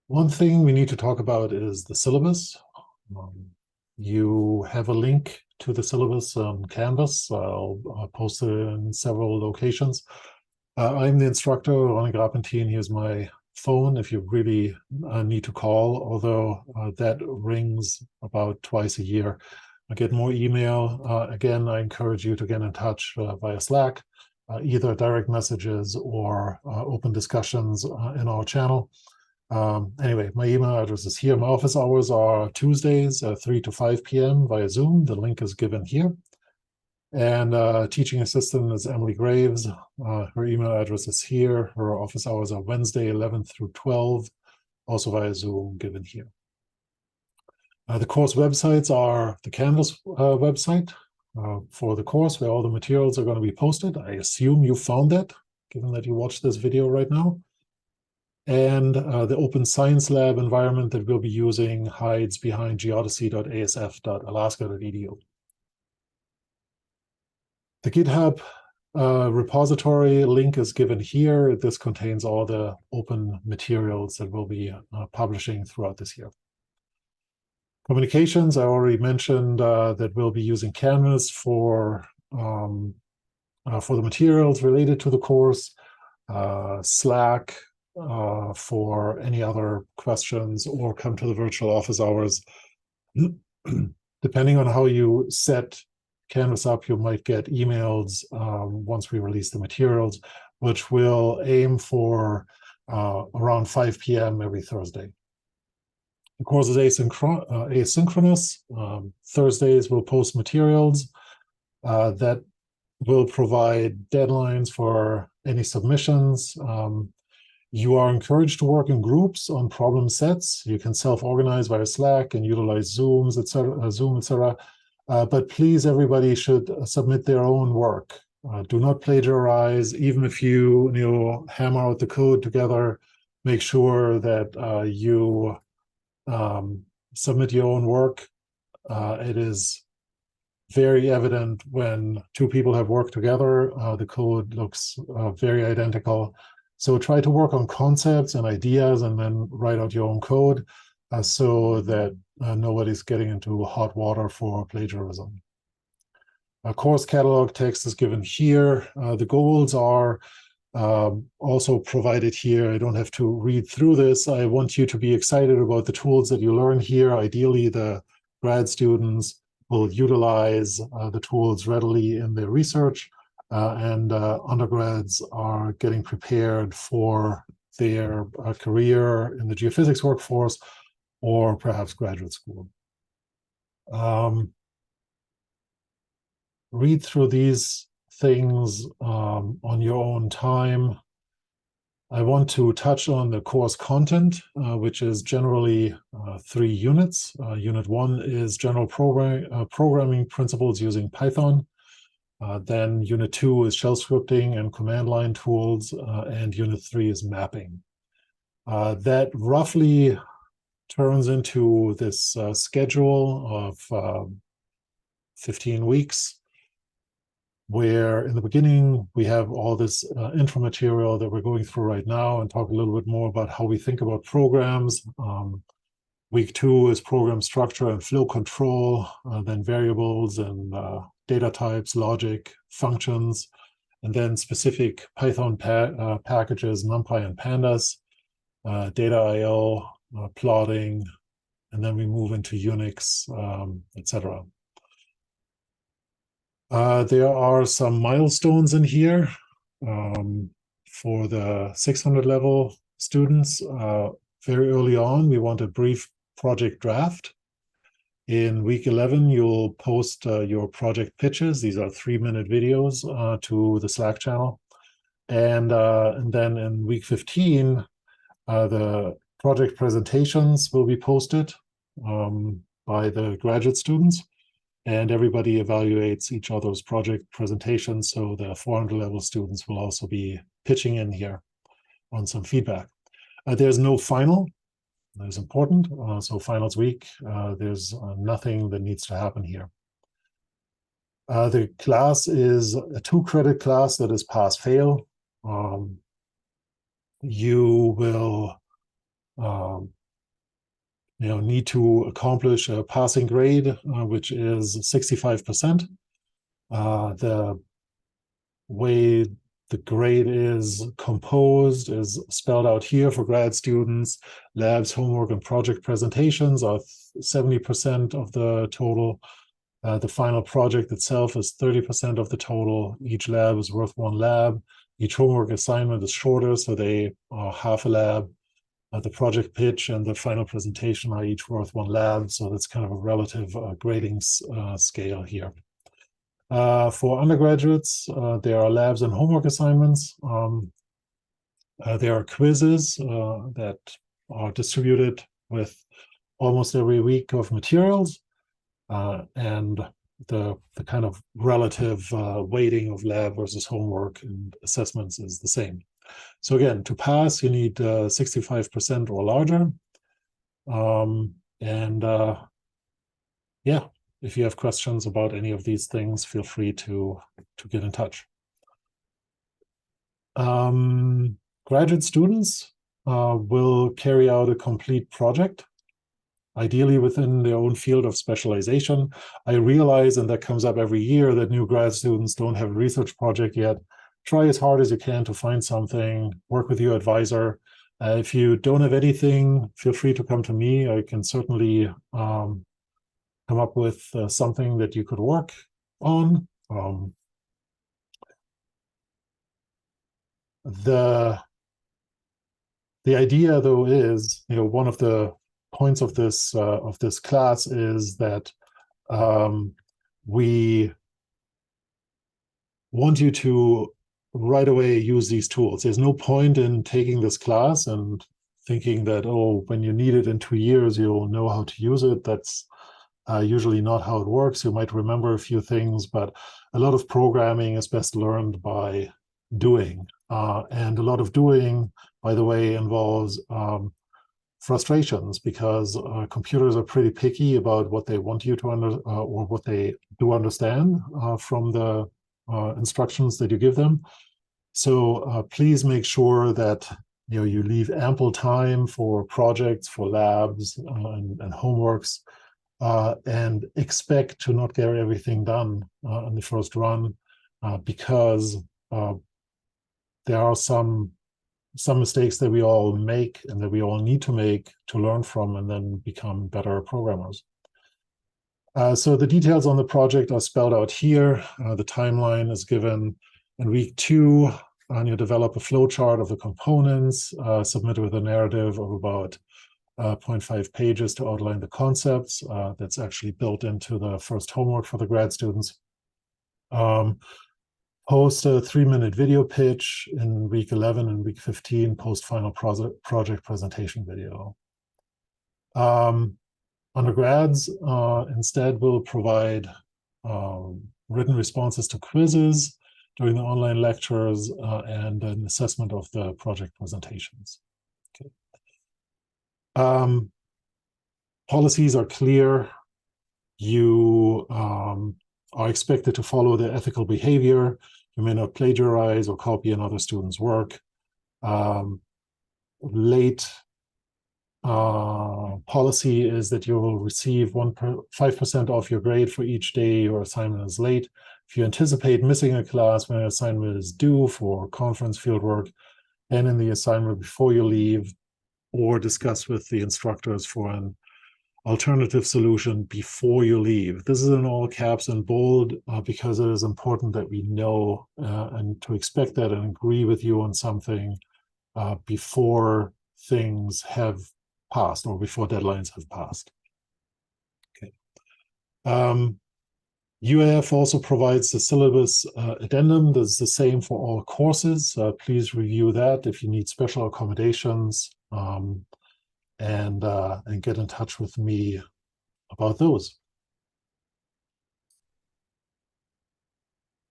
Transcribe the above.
One thing we need to talk about is the syllabus. Um, you have a link to the syllabus on Canvas. I'll post it in several locations. I'm the instructor, Ronnie Grappentin. Here's my phone if you really need to call, although that rings about twice a year. I get more email. Again, I encourage you to get in touch via Slack, either direct messages or open discussions in our channel. Anyway, my email address is here. My office hours are Tuesdays, 3 to 5 p.m. via Zoom. The link is given here. And teaching assistant is Emily Graves. Her email address is here. Her office hours are Wednesday, 11 through 12, also via Zoom, given here. The course websites are the Canvas website for the course, where all the materials are going to be posted. I assume you found that, given that you watched this video right now. And the Open Science Lab environment that we'll be using hides behind geodesy.asf.alaska.edu. The GitHub repository link is given here. This contains all the open materials that we'll be publishing throughout this year. Communications, I already mentioned that we'll be using Canvas for the materials related to the course, Slack, for any other questions, or come to the virtual office hours. Depending on how you set Canvas up, you might get emails once we release the materials, which will aim for around 5 p.m. every Thursday. The course is asynchronous. Thursdays we'll post materials that will provide deadlines for any submissions. You are encouraged to work in groups on problem sets. You can self-organize via Slack and utilize Zoom, etc. But please, everybody should submit their own work. Do not plagiarize. Even if you hammer out the code together, make sure that you submit your own work. It is very evident when two people have worked together. The code looks very identical. So try to work on concepts and ideas and then write out your own code so that nobody's getting into hot water for plagiarism. A course catalog text is given here. The goals are also provided here. I don't have to read through this. I want you to be excited about the tools that you learn here. Ideally, the grad students will utilize the tools readily in their research. And undergrads are getting prepared for their career in the geophysics workforce or perhaps graduate school. Read through these things on your own time. I want to touch on the course content, which is generally 3 units. Unit 1 is general programming principles using Python. Then Unit 2 is shell scripting and command line tools, and Unit 3 is mapping. That roughly turns into this schedule of 15 weeks, where in the beginning we have all this intro material that we're going through right now and talk a little bit more about how we think about programs. Week 2 is program structure and flow control, then variables and data types, logic, functions, and then specific Python packages, NumPy and Pandas, data IO, plotting, and then we move into Unix, etc. There are some milestones in here for the 600 level students. Very early on, we want a brief project draft. In week 11, you'll post your project pitches. These are 3-minute videos to the Slack channel. And then in week 15, the project presentations will be posted by the graduate students. And everybody evaluates each other's project presentations. So the 400 level students will also be pitching in here on some feedback. There's no final. That is important. So finals week, there's nothing that needs to happen here. The class is a 2-credit class that is pass-fail. You will need to accomplish a passing grade, which is 65%. The way the grade is composed is spelled out here for grad students. Labs, homework, and project presentations are 70% of the total. The final project itself is 30% of the total. Each lab is worth 1 lab. Each homework assignment is shorter, so they are half a lab. The project pitch and the final presentation are each worth 1 lab, so that's kind of a relative grading scale here. For undergraduates, there are labs and homework assignments. There are quizzes that are distributed with almost every week of materials, and the kind of relative weighting of lab versus homework and assessments is the same. So again, to pass, you need 65% or larger. Yeah, if you have questions about any of these things, feel free to get in touch. Graduate students will carry out a complete project, ideally within their own field of specialization. I realize, and that comes up every year, that new grad students don't have a research project yet. Try as hard as you can to find something, work with your advisor. If you don't have anything, feel free to come to me. I can certainly come up with something that you could work on. The idea, though, is, one of the points of this class is that we want you to right away use these tools. There's no point in taking this class and thinking that, oh, when you need it in 2 years, you'll know how to use it. That's usually not how it works. You might remember a few things, but a lot of programming is best learned by doing. And a lot of doing, by the way, involves frustrations, because computers are pretty picky about what they want you to or what they do understand from the instructions that you give them. So please make sure that you leave ample time for projects, for labs, and homeworks, and expect to not get everything done in the first run, because there are some mistakes that we all make and that we all need to make to learn from and then become better programmers. So the details on the project are spelled out here. The timeline is given in week 2, and you develop a flowchart of the components, submit with a narrative of about 0.5 pages to outline the concepts. That's actually built into the first homework for the grad students. Post a 3-minute video pitch in week 11 and week 15, post final project presentation video. Undergrads instead will provide written responses to quizzes during the online lectures and an assessment of the project presentations. Okay. Policies are clear. You are expected to follow the ethical behavior. You may not plagiarize or copy another student's work. Late policy is that you will receive 5% off your grade for each day your assignment is late. If you anticipate missing a class when an assignment is due for conference fieldwork, and in the assignment before you leave, or discuss with the instructors for an alternative solution before you leave. This is in all caps and bold because it is important that we know and to expect that and agree with you on something before things have passed or before deadlines have passed. Okay. UAF also provides the syllabus addendum. This is the same for all courses. Please review that if you need special accommodations, and get in touch with me about those.